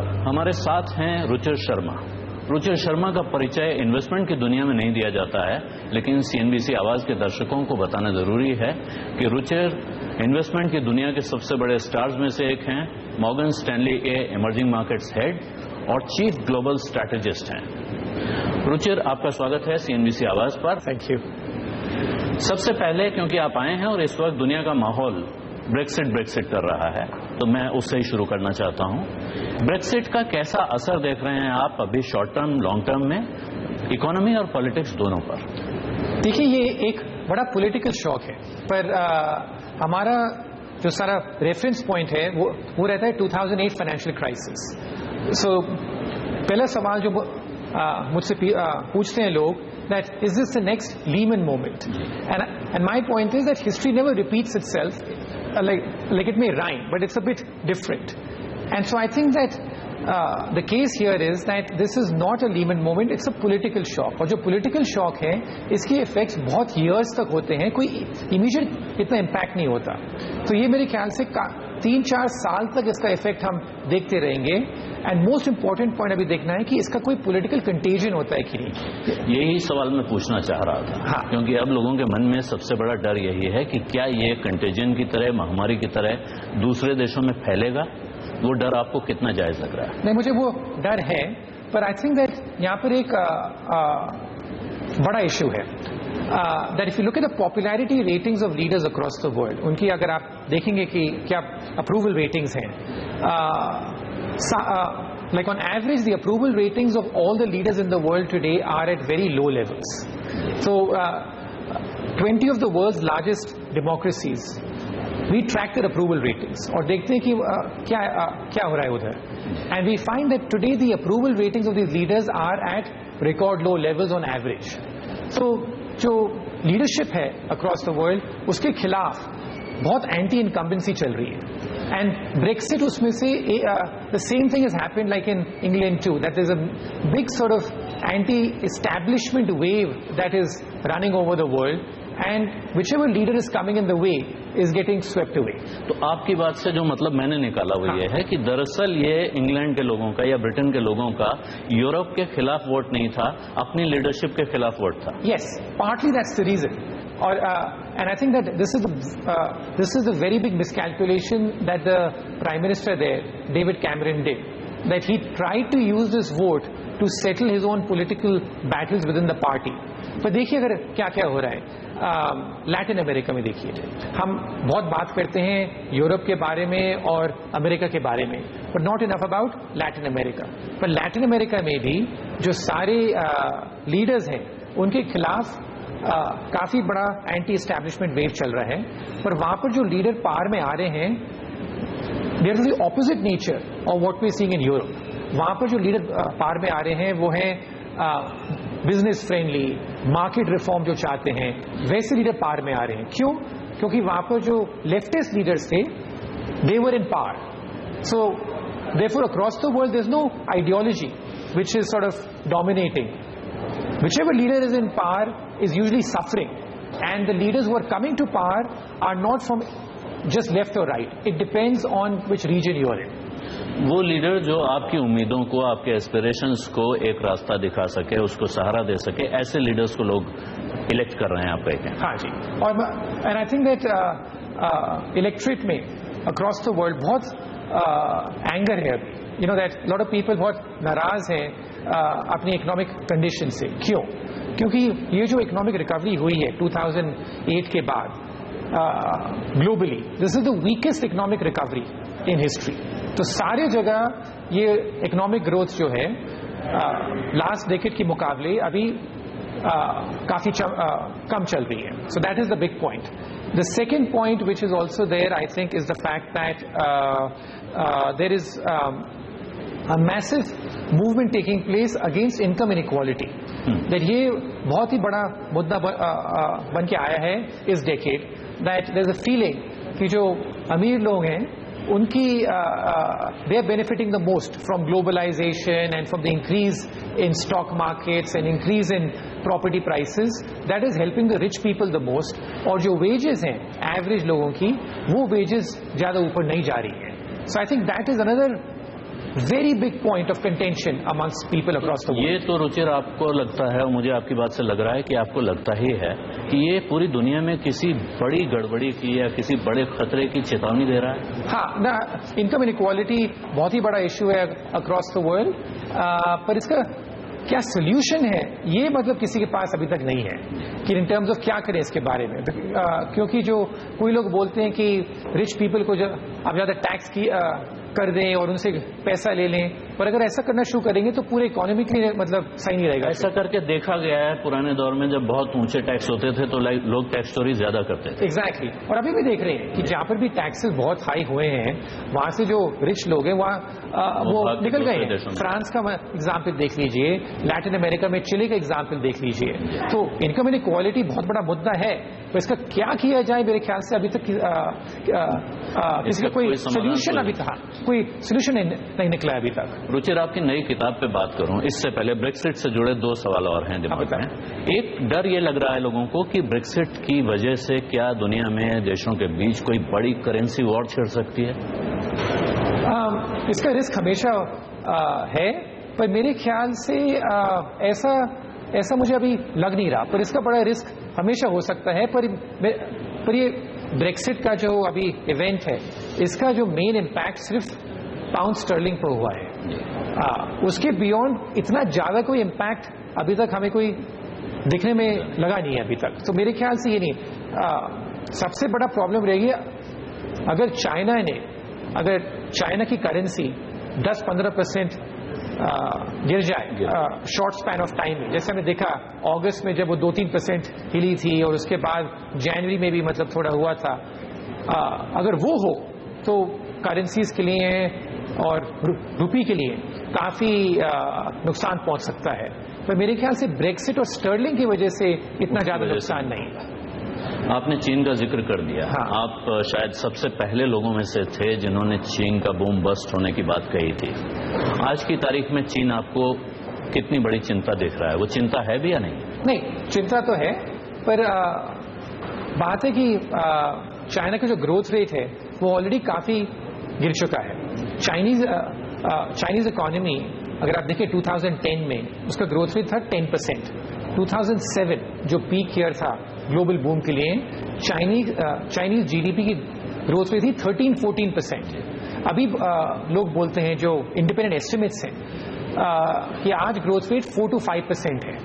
नमस्कार, हमारे साथ हैं रुचिर शर्मा। रुचिर शर्मा का परिचय इन्वेस्टमेंट की दुनिया में नहीं दिया जाता है, लेकिन CNBC आवाज के दर्शकों को बताना जरूरी है कि रुचिर इन्वेस्टमेंट की दुनिया के सबसे बड़े स्टार्स में से एक हैं, मॉर्गन स्टैनली के इमर्जिंग मार्केट्स हेड और चीफ ग्लोबल स्ट्रैटेजिस्ट हैं। रुचिर, आपका स्वागत है CNBC आवाज पर। Thank you. सबसे पहले, क्योंकि आप आए हैं और इस वक्त दुनिया का माहौल ब्रेक्सिट कर रहा है, तो मैं उससे ही शुरू करना चाहता हूं। ब्रेक्सिट का कैसा असर देख रहे हैं आप अभी शॉर्ट टर्म, लॉन्ग टर्म में, इकोनॉमी और पॉलिटिक्स दोनों पर? देखिए, ये एक बड़ा पॉलिटिकल शॉक है, पर हमारा जो सारा रेफरेंस पॉइंट है वो रहता है 2008 फाइनेंशियल क्राइसिस। सो पहला सवाल जो मुझसे पूछते हैं लोग, that is this the next Lehman moment? And my point is that history never repeats itself. Like it may rhyme, but it's a bit different. And so I think that the case here is that this is not a Lehman moment, it's a political shock. और जो political shock है, इसके effects बहुत years तक होते हैं, कोई immediate इतना impact नहीं होता। तो ये मेरे ख्याल से 3-4 साल तक इसका effect हम देखते रहेंगे। एंड मोस्ट इंपॉर्टेंट पॉइंट अभी देखना है कि इसका कोई पॉलिटिकल कंटेजन होता है कि नहीं। यही सवाल मैं पूछना चाह रहा था। हाँ। क्योंकि अब लोगों के मन में सबसे बड़ा डर यही है कि क्या ये कंटेजन की तरह, महामारी की तरह दूसरे देशों में फैलेगा? वो डर आपको कितना जायज लग रहा है? नहीं, मुझे वो डर है, पर आई थिंक दैट यहाँ पर एक बड़ा इशू है। that if you look at the popularity ratings of leaders across the world, उनकी अगर आप देखेंगे कि क्या approval ratings हैं, like on average the approval ratings of all the leaders in the world today are at very low levels. So 20 of the world's largest democracies, we track their approval ratings और देखते हैं कि क्या हो रहा है उधर, and we find that today the approval ratings of these leaders are at record low levels on average. So जो लीडरशिप है अक्रॉस द वर्ल्ड, उसके खिलाफ बहुत एंटी इनकम्बेंसी चल रही है। एंड ब्रेक्सिट उसमें से the same thing has happened like in England too, that is a big sort of anti establishment wave that is running over the world, and whichever leader is coming in the way is getting swept away. तो आपकी बात से जो मतलब मैंने निकाला वो ये है कि दरअसल ये इंग्लैंड के लोगों का या ब्रिटेन के लोगों का यूरोप के खिलाफ वोट नहीं था, अपनी लीडरशिप के खिलाफ वोट था। Yes, partly that's the reason. Or and I think that this is a very big miscalculation that the Prime Minister there, David Cameron, did. That he tried to use this vote to settle his own political battles within the party. पर देखिए अगर क्या क्या हो रहा है Latin America में। देखिए, हम बहुत बात करते हैं यूरोप के बारे में और अमेरिका के बारे में, पर not enough about Latin America. पर लैटिन अमेरिका में भी जो सारे लीडर्स हैं उनके खिलाफ काफी बड़ा एंटी एस्टैब्लिशमेंट वेव चल रहा है, पर वहां पर जो लीडर पार में आ रहे हैं, there is the opposite nature of what we seeing in Europe. वहां पर जो लीडर पार में आ रहे हैं वो है बिजनेस फ्रेंडली, मार्केट रिफॉर्म जो चाहते हैं, वैसे लीडर पार में आ रहे हैं। क्यों? क्योंकि वहां पर जो लेफ्टिस्ट लीडर्स थे, they were in power. So therefore across the world there is no ideology which is sort of dominating. Whichever leader is in power is usually suffering, and the leaders who are coming to power are not from just left or right. It depends on which region you are in. वो leader जो आपकी उम्मीदों को, आपके aspirations को एक रास्ता दिखा सके, उसको सहारा दे सके, ऐसे लीडर्स को लोग इलेक्ट कर रहे हैं, आप कहते हैं। हाँ जी, और and I think that electorate में अक्रॉस द वर्ल्ड बहुत एंगर है अभी। You know that lot of people बहुत नाराज हैं अपनी इकोनॉमिक कंडीशन से। क्यों? क्योंकि ये जो इकोनॉमिक रिकवरी हुई है 2008 के बाद globally, this is the weakest economic recovery in history. तो सारी जगह ये इकोनॉमिक ग्रोथ जो है लास्ट डेकेड के मुकाबले अभी काफी कम चल रही है। So that is the big point. The second point which is also there, I think, is the fact that there is a massive movement taking place against income inequality. That ये बहुत ही बड़ा मुद्दा बन के आया है इस decade, that there is a feeling कि जो अमीर लोग हैं उनकी they are benefiting the most from globalization and from the increase in stock markets and increase in property prices. That is helping the rich people the most. और जो wages हैं average लोगों की, वो wages ज़्यादा ऊपर नहीं जा रही है. So I think that is another very big point of contention amongst people across the world. یہ تو رچر آپ کو لگتا ہے اور مجھے آپ کی بات سے لگ رہا ہے کہ آپ کو لگتا ہی ہے کہ یہ پوری دنیا میں کسی بڑی گڑبڑی کی یا کسی بڑے خطرے کی چیتونی دے رہا ہے. ہاں، انکم انیکوالٹی بہت ہی بڑا ایشو ہے اکراس دا ورلڈ، پر اس کا کیا سولوشن ہے یہ مطلب کسی کے پاس ابھی تک نہیں ہے کہ ان ٹرمز آف کیا کریں اس کے بارے میں. کیونکہ جو کوئی لوگ بولتے ہیں کہ رچ پیپل کو اب زیادہ ٹیکس کر دیں اور ان سے پیسہ لے لیں، پر اگر ایسا کرنا شروع کریں گے تو پورے اکانومی کے لیے مطلب صحیح نہیں رہے گا. ایسا کر کے دیکھا گیا ہے پرانے دور میں جب بہت اونچے ٹیکس ہوتے تھے تو لوگ ٹیکس چوری زیادہ کرتے تھے. ایگزیکٹلی. اور ابھی بھی دیکھ رہے ہیں کہ جہاں پر بھی ٹیکسز بہت ہائی ہوئے ہیں وہاں سے جو رچ لوگ ہیں وہاں وہ نکل گئے ہیں. فرانس کا ایگزامپل دیکھ لیجئے، لیٹن امریکہ میں چلی کا ایگزامپل دیکھ لیجئے. تو انکم انیکوالٹی بہت بڑا مدعا ہے، تو اس کا کیا کیا جائے میرے خیال سے ابھی تک اس کا کوئی سولوشن ابھی تک کوئی سولوشن نہیں نکلا ابھی تک. رچر آپ کی نئی کتاب پہ بات کروں اس سے پہلے بریکسٹ سے جڑے دو سوال اور ہیں دماغ میں. ایک ڈر یہ لگ رہا ہے لوگوں کو کہ بریکسٹ کی وجہ سے کیا دنیا میں دیشوں کے بیچ کوئی بڑی کرنسی وار چھڑ سکتی ہے؟ اس کا رسک ہمیشہ ہے، پر میرے خیال سے ایسا مجھے ابھی لگ نہیں رہا، پر اس کا بڑا رسک ہمیشہ ہو سکتا ہے. پر یہ بریکسٹ کا جو ابھی ایونٹ ہے اس کا جو مین امپیکٹ صرف پاؤنڈ سٹرلنگ پر ہوا ہے. اس کے بیونڈ اتنا زیادہ کوئی امپیکٹ ابھی تک ہمیں کوئی دکھنے میں لگا نہیں ہے ابھی تک. تو میرے خیال سے یہ نہیں، سب سے بڑا پرابلم رہے گی اگر چائنا کی کرنسی 10-15% گر جائے شارٹ اسپین آف ٹائم میں. جیسے ہم نے دیکھا اگست میں جب وہ 2-3% ہلی تھی اور اس کے بعد جنوری میں بھی مطلب تھوڑا ہوا تھا. اگر وہ ہو تو کرنسیز کے لیے اور روپی کے لیے کافی نقصان پہنچ سکتا ہے. پر میرے خیال سے بریکسٹ اور سٹرلنگ کی وجہ سے اتنا زیادہ نقصان نہیں. آپ نے چین کا ذکر کر دیا. آپ شاید سب سے پہلے لوگوں میں سے تھے جنہوں نے چین کا بوم بسٹ ہونے کی بات کہی تھی. آج کی تاریخ میں چین آپ کو کتنی بڑی چنتا دکھ رہا ہے؟ وہ چنتا ہے بھی یا نہیں؟ نہیں، چنتا تو ہے، پر بات ہے کہ چائنا کا جو گروتھ ریٹ ہے وہ آلریڈی کافی گر چکا ہے. چائنیز اکانومی اگر آپ دیکھیں 2010 میں اس کا گروتھ ریٹ تھا 10%. 2007 جو پیک ایئر تھا گلوبل بوم کے لیے چائنیز جی ڈی پی کی گروتھ ریٹ تھی 13-14%. ابھی لوگ بولتے ہیں جو انڈیپینڈنٹ ایسٹیمیٹس ہیں کہ آج گروتھ ریٹ 4-5% ہے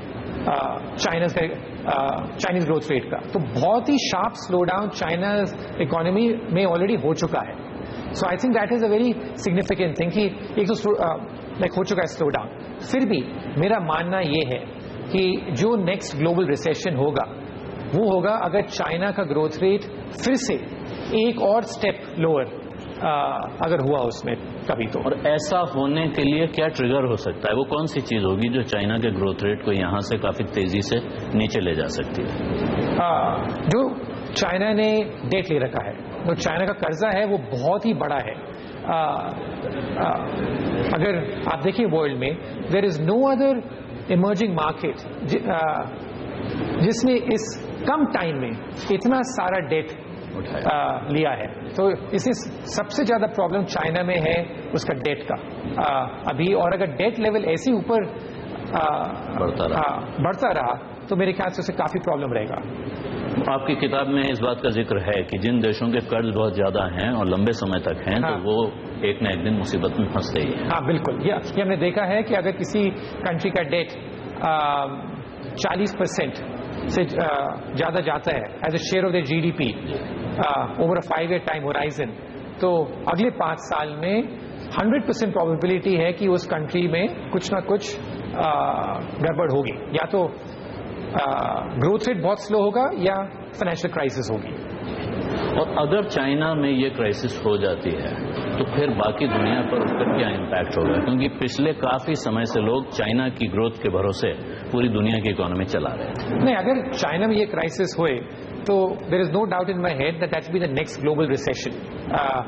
چائنیز گروتھ ریٹ کا. تو بہت ہی sharp slow down China's economy میں آلریڈی ہو چکا ہے. So I think that is a very significant thing کہ ایک تو لائک ہو چکا ہے سلو ڈاؤن. پھر بھی میرا ماننا یہ ہے کہ جو نیکسٹ گلوبل ریسیشن ہوگا وہ ہوگا اگر چائنا کا گروتھ ریٹ پھر سے ایک اور سٹیپ لوور اگر ہوا اس میں کبھی تو. اور ایسا ہونے کے لیے کیا ٹریگر ہو سکتا ہے؟ وہ کون سی چیز ہوگی جو چائنا کے گروتھ ریٹ کو یہاں سے کافی تیزی سے نیچے لے جا سکتی ہے؟ جو چائنا نے ڈیٹ لے رکھا ہے، جو چائنا کا قرضہ ہے وہ بہت ہی بڑا ہے. اگر آپ دیکھیں ورلڈ میں دیر is no other emerging market جس نے اس کم ٹائم میں اتنا سارا ڈیٹ لیا ہے. تو اس سے سب سے زیادہ پرابلم چائنا میں ہے اس کا ڈیٹ کا ابھی. اور اگر ڈیٹ لیول ایسے اوپر بڑھتا رہا تو میرے خیال سے اسے کافی پرابلم رہے گا. آپ کی کتاب میں اس بات کا ذکر ہے کہ جن دیشوں کے قرض بہت زیادہ ہیں اور لمبے سمے تک ہیں تو وہ ایک نہ ایک دن مصیبت میں پھنستے ہی ہیں. ہاں بالکل. یہ ہم نے دیکھا ہے کہ اگر کسی کنٹری کا ڈیٹ 40% سے زیادہ جاتا ہے as a share of the G D P over a 5-year time horizon, تو اگلے 5 سال میں 100% پرابیبلٹی ہے کہ اس کنٹری میں کچھ نہ کچھ گڑبڑ ہوگی. یا تو گروتھ ریٹ بہت سلو ہوگا یا فائنینشیل کرائسس ہوگی. اور اگر چائنا میں یہ کرائسس ہو جاتی ہے تو پھر باقی دنیا پر اس کا کیا امپیکٹ ہوگا؟ کیونکہ پچھلے کافی سمے سے لوگ چائنا کی گروتھ کے بھروسے پوری دنیا کی اکانومی چلا رہے ہیں. نہیں، اگر چائنا میں یہ کرائسس ہوئے تو there is no doubt in my head that will be the next global recession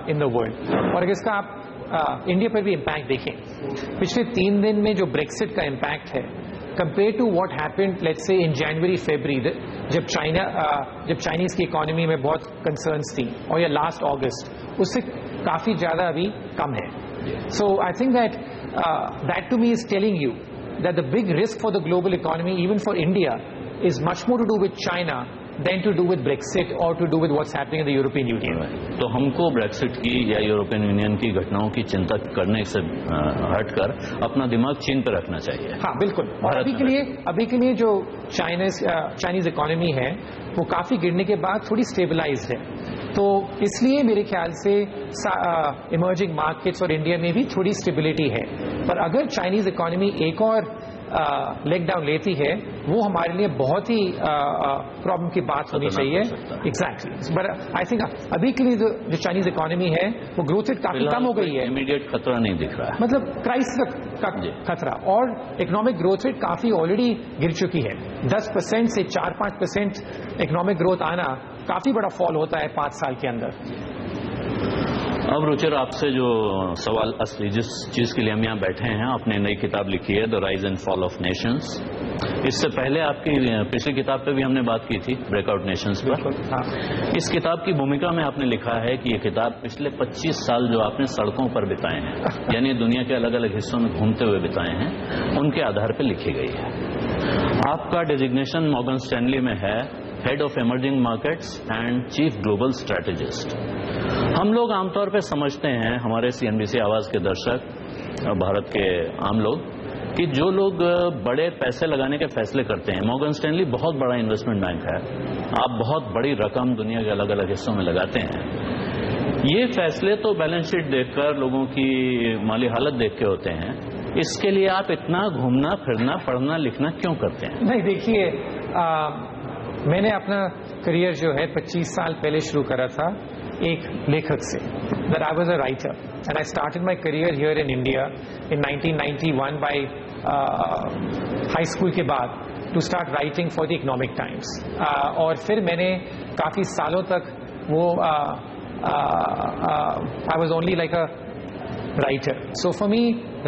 in the world. اور اگر اس کا آپ انڈیا پر بھی امپیکٹ دیکھیں، پچھلے 3 دن میں جو بریکسٹ کا امپیکٹ ہے compared to what happened let's say in January February جب چائنیز کی اکانومی میں بہت کنسرنس تھی، اور یا لاسٹ اگست، اس سے کافی زیادہ ابھی کم ہے. So I think that that to me is telling you that the big risk for the global economy, even for India, is much more to do with China than to do with Brexit or to do with what's happening in the European Union. तो हमको Brexit की या European union की घटनाओं की चिंता करने से हटकर अपना दिमाग चीन पर रखना चाहिए. हाँ बिल्कुल. और अभी के लिए जो चाइनीज इकोनॉमी है वो काफी गिरने के बाद थोड़ी स्टेबलाइज्ड है, तो इसलिए मेरे ख्याल से इमर्जिंग मार्केट्स और इंडिया में भी थोड़ी स्टेबिलिटी है. पर अगर चाइनीज इकोनॉमी एक और लेग डाउन लेती है वो हमारे लिए बहुत ही प्रॉब्लम की बात होनी चाहिए. एग्जैक्टली. बट आई थिंक अभी के लिए जो चाइनीज इकोनॉमी है वो ग्रोथ रेट काफी कम हो गई है. इमीडिएट खतरा नहीं दिख रहा है, मतलब क्राइसिस का खतरा, और इकोनॉमिक ग्रोथ रेट काफी ऑलरेडी गिर चुकी है. 10% से 4-5% इकोनॉमिक ग्रोथ आना काफी बड़ा फॉल होता है 5 साल के अंदर. अब रुचिर, आपसे जो सवाल असली जिस चीज के लिए हम यहाँ बैठे हैं, आपने नई किताब लिखी है the rise and fall of Nations. इससे पहले आपकी पिछली किताब पे भी हमने बात की थी, ब्रेकआउट नेशंस पर. इस किताब की भूमिका में आपने लिखा है कि ये किताब पिछले 25 साल जो आपने सड़कों पर बिताए हैं, यानी दुनिया के अलग अलग हिस्सों में घूमते हुए बिताए हैं, उनके आधार पर लिखी गई है. आपका डेजिग्नेशन मॉर्गन स्टैनली में है head of emerging markets and chief global strategist. हम लोग आमतौर पर समझते हैं, हमारे CNBC आवाज के दर्शक, भारत के आम लोग, कि जो लोग बड़े पैसे लगाने के फैसले करते हैं, मॉर्गन स्टैनली बहुत बड़ा इन्वेस्टमेंट बैंक है, आप बहुत बड़ी रकम दुनिया के अलग अलग हिस्सों में लगाते हैं. ये फैसले तो बैलेंस शीट देखकर, लोगों की माली हालत देख के होते हैं. इसके लिए आप इतना घूमना फिरना, पढ़ना लिखना क्यों करते हैं? नहीं, देखिए, मैंने अपना करियर जो है 25 साल पहले शुरू करा था एक लेखक से. that I was a writer and I started my career here in India in 1991 by high school के बाद to start writing for the Economic Times. और फिर मैंने काफ़ी सालों तक वो I was only like a writer. So for me,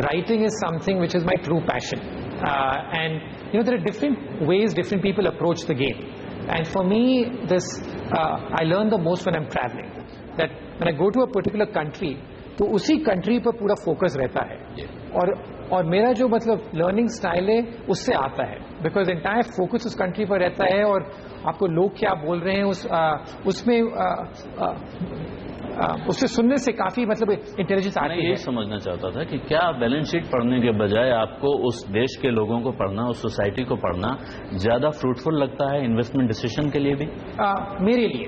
writing is something which is my true passion. And you know, there are different ways different people approach the game. And for me, I learn the most when I'm traveling. That when I go to a particular country, तो उसी country पर पूरा focus रहता है. और मेरा जो मतलब learning style है उससे आता है, because entire focus उस country पर रहता है और आपको लोग क्या बोल रहे हैं उसमें उससे सुनने से काफी मतलब इंटेलिजेंस आती है. मैं ये समझना चाहता था कि क्या बैलेंस शीट पढ़ने के बजाय आपको उस देश के लोगों को पढ़ना, उस सोसाइटी को पढ़ना ज्यादा फ्रूटफुल लगता है इन्वेस्टमेंट डिसीजन के लिए भी? मेरे लिए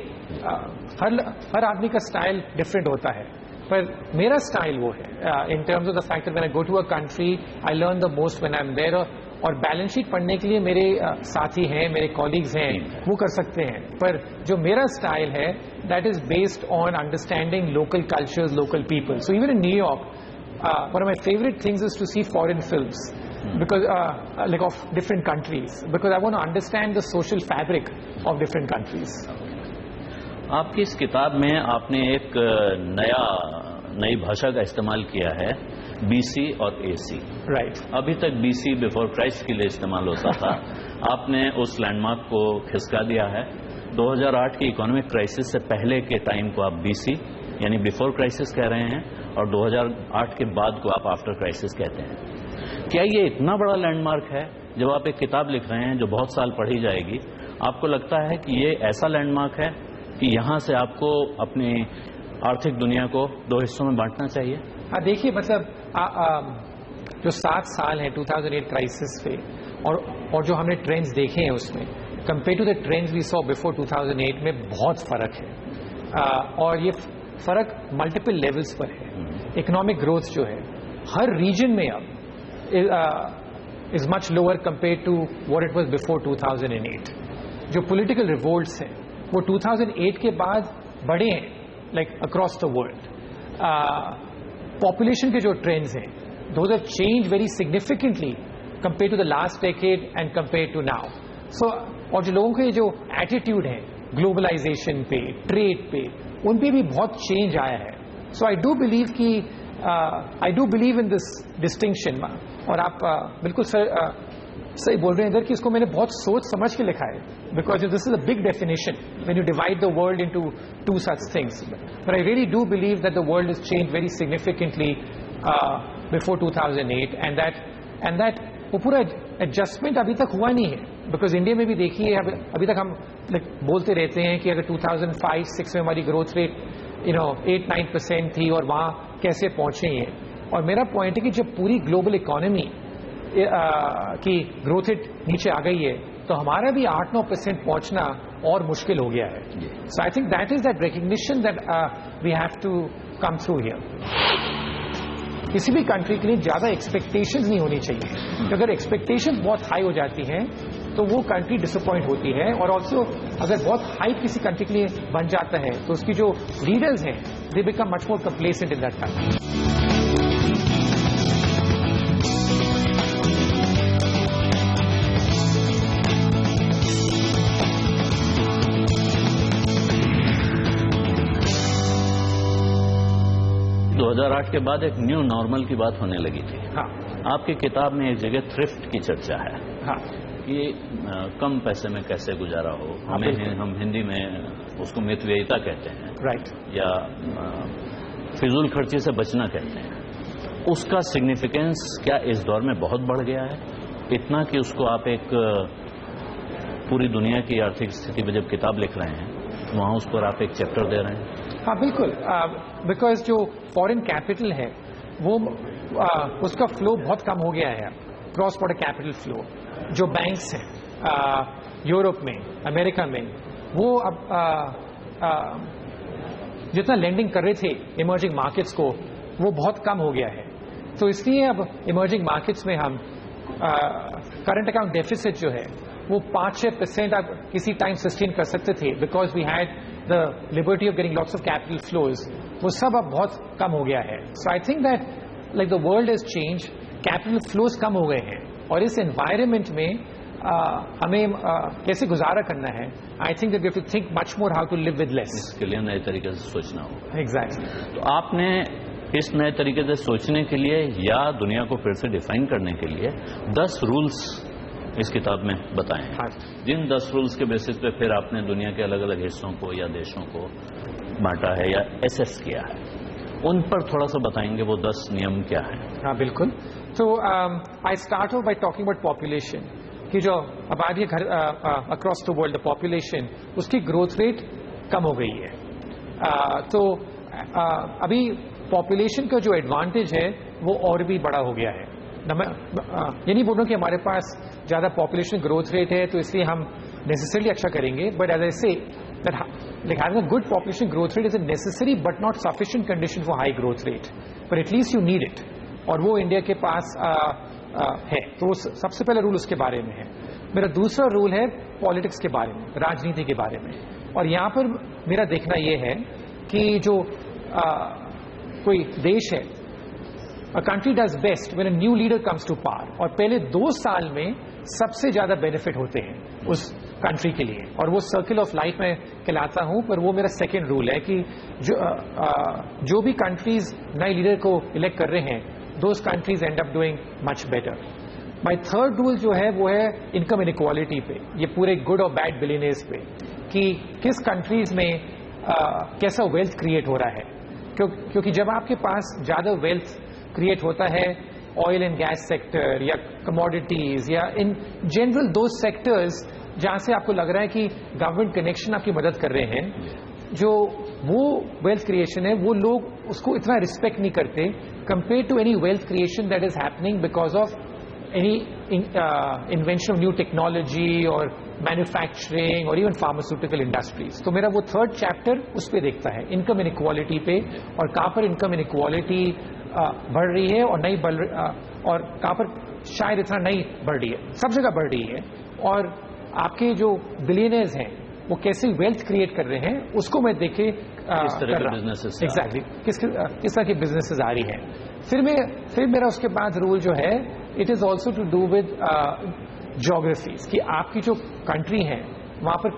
हर आदमी का स्टाइल डिफरेंट होता है, पर मेरा स्टाइल वो है in terms of the fact that when I go to a country I learn the most when I am there. और बैलेंस शीट पढ़ने के लिए मेरे साथी हैं, मेरे कॉलीग्स हैं, वो कर सकते हैं. पर जो मेरा स्टाइल है that is based on understanding local cultures, local people. So even in New York, one of my favorite things is to see foreign films because like of different countries, because I want to understand the social fabric of different countries. आपकी इस किताब में आपने एक नई भाषा का इस्तेमाल किया है, BC और AC. राइट. अभी तक BC बिफोर क्राइस्ट के लिए इस्तेमाल होता था. आपने उस लैंडमार्क को खिसका दिया है. 2008 की इकोनॉमिक क्राइसिस से पहले के टाइम को आप BC यानी बिफोर क्राइसिस कह रहे हैं, और 2008 के बाद को आप आफ्टर क्राइसिस कहते हैं. क्या ये इतना बड़ा लैंडमार्क है? जब आप एक किताब लिख रहे हैं जो बहुत साल पढ़ी जाएगी, आपको लगता है कि ये ऐसा लैंडमार्क है कि यहाँ से आपको अपनी आर्थिक दुनिया को 2 हिस्सों में बांटना चाहिए? हाँ, देखिए, मतलब जो 7 साल हैं 2008 क्राइसिस पे और जो हमने ट्रेंड्स देखे हैं उसमें compare to the trends we saw before 2008 में बहुत फर्क है. और ये फर्क मल्टीपल लेवल्स पर है. इकोनॉमिक ग्रोथ जो है हर रीजन में अब is much lower compare to what it was before 2008. जो पॉलिटिकल रिवोल्ट्स हैं वो 2008 के बाद बढ़े हैं, like across the world. Population के जो ट्रेंड्स हैं those have change very significantly compare to the last decade and compare to now. So और जो लोगों के जो एटीट्यूड है ग्लोबलाइजेशन पे, ट्रेड पे, उन पे भी बहुत चेंज आया है. So I do believe in this distinction. और आप बिल्कुल सही बोल रहे हैं इधर कि इसको मैंने बहुत सोच समझ के लिखा है, because this is a big definition when you divide the world into 2 such things. But I really do believe that the world has changed very significantly before 2008 and that वो पूरा एडजस्टमेंट अभी तक हुआ नहीं है. बिकॉज इंडिया में भी देखिए अभी तक हम बोलते रहते हैं कि अगर 2005-06 में हमारी ग्रोथ रेट 8-9% थी और वहाँ कैसे पहुँचे हैं. और मेरा पॉइंट है कि जब पूरी ग्लोबल इकोनॉमी की ग्रोथ रेट नीचे आ गई है तो हमारा भी 8-9% पहुँचना और मुश्किल हो गया है. So I think that is that recognition that we have to come through here. किसी भी कंट्री के लिए ज्यादा एक्सपेक्टेशंस नहीं होनी चाहिए. अगर एक्सपेक्टेशंस बहुत हाई हो जाती हैं तो वो कंट्री डिसअपॉइंट होती है. और ऑल्सो अगर बहुत हाई किसी कंट्री के लिए बन जाता है तो उसकी जो लीडर्स हैं they become much more complacent in that country. 2008 के बाद एक न्यू नॉर्मल की बात होने लगी थी. हाँ. आपकी किताब में एक जगह थ्रिफ्ट की चर्चा है. हाँ. ये कम पैसे में कैसे गुजारा हो. हम हिंदी में उसको मितव्ययिता कहते हैं. राइट. या फिजूल खर्ची से बचना कहते हैं. उसका सिग्निफिकेंस क्या इस दौर में बहुत बढ़ गया है इतना कि उसको आप एक पूरी दुनिया की आर्थिक स्थिति में जब किताब लिख रहे हैं तो वहाँ उस पर आप एक चैप्टर दे रहे हैं. हाँ बिल्कुल. बिकॉज जो फॉरेन कैपिटल है वो उसका फ्लो बहुत कम हो गया है. क्रॉस बॉर्डर कैपिटल फ्लो जो बैंक्स हैं यूरोप में अमेरिका में वो अब जितना लेंडिंग कर रहे थे इमर्जिंग मार्केट्स को वो बहुत कम हो गया है. तो इसलिए अब इमर्जिंग मार्केट्स में हम करंट अकाउंट डेफिसिट जो है वो 5-6% आप किसी टाइम सस्टेन कर सकते थे because we had the liberty of getting lots of capital flows. वो सब अब बहुत कम हो गया है. So I think that like the world is change. Capital flows कम हो गए हैं और इस एनवायरमेंट में हमें कैसे गुजारा करना है. I think that we have to think much more how to live with less. इसके लिए नए तरीके से सोचना होगा. एग्जैक्टली. तो आपने इस नए तरीके से सोचने के लिए या दुनिया को फिर से डिफाइन करने के लिए 10 रूल्स इस किताब में बताए हैं. हाँ. जिन 10 रूल्स के बेसिस पे फिर आपने दुनिया के अलग अलग हिस्सों को या देशों को बांटा है या एसेस किया है उन पर थोड़ा सा बताएंगे वो 10 नियम क्या है. हाँ बिल्कुल. तो I start of bye talking about population कि जो आबादी है घर across the world the population उसकी ग्रोथ रेट कम हो गई है. तो अभी पॉपुलेशन का जो एडवांटेज है वो और भी बड़ा हो गया है. ये नहीं बोल रहा कि हमारे पास ज्यादा पॉपुलेशन ग्रोथ रेट है तो इसलिए हम नेसेसरली अच्छा करेंगे. But as I say that having a good population growth rate is a necessary but not sufficient condition for high growth rate. But at least you need it. और वो India के पास है. तो सबसे पहला रूल उसके बारे में है. मेरा दूसरा रूल है पॉलिटिक्स के बारे में, राजनीति के बारे में. और यहाँ पर मेरा देखना यह है कि जो कोई देश है A country does best when a new leader comes to power. और पहले 2 साल में सबसे ज्यादा बेनिफिट होते हैं उस कंट्री के लिए. और वो सर्किल ऑफ लाइफ में कहलाता हूं. पर वो मेरा सेकेंड रूल है कि जो भी कंट्रीज नए लीडर को इलेक्ट कर रहे हैं those countries and up doing much better. My third rule जो है वो है इनकम इनइक्वालिटी पे. ये पूरे गुड और बैड बिलियनियर्स पे कि किस कंट्रीज में कैसा वेल्थ क्रिएट हो रहा है. क्योंकि जब आपके पास ज्यादा वेल्थ क्रिएट होता है ऑयल एंड गैस सेक्टर या कमोडिटीज या इन जनरल दो सेक्टर्स जहां से आपको लग रहा है कि गवर्नमेंट कनेक्शन आपकी मदद कर रहे हैं, जो वो वेल्थ क्रिएशन है वो लोग उसको इतना रिस्पेक्ट नहीं करते compare to any wealth creation that is happening because of any invention of new technology और मैन्युफैक्चरिंग और इवन फार्मास्यूटिकल इंडस्ट्रीज. तो मेरा वो थर्ड चैप्टर उस पर देखता है इनकम इनइक्वालिटी पे और कहाँ पर इनकम इनइक्वालिटी बढ़ रही है और नहीं बढ़ और कहाँ पर शायद इतना नहीं बढ़ रही है. सब जगह बढ़ रही है. और आपके जो बिलियनर्स हैं वो कैसे वेल्थ क्रिएट कर रहे हैं उसको मैं देखे किस तरह के बिजनेसेस एग्जैक्टली किस तरह की बिजनेसेस आ रही हैं. फिर मेरा उसके बाद रूल जो है it is also to do with geographies कि आपकी जो कंट्री है वहाँ पर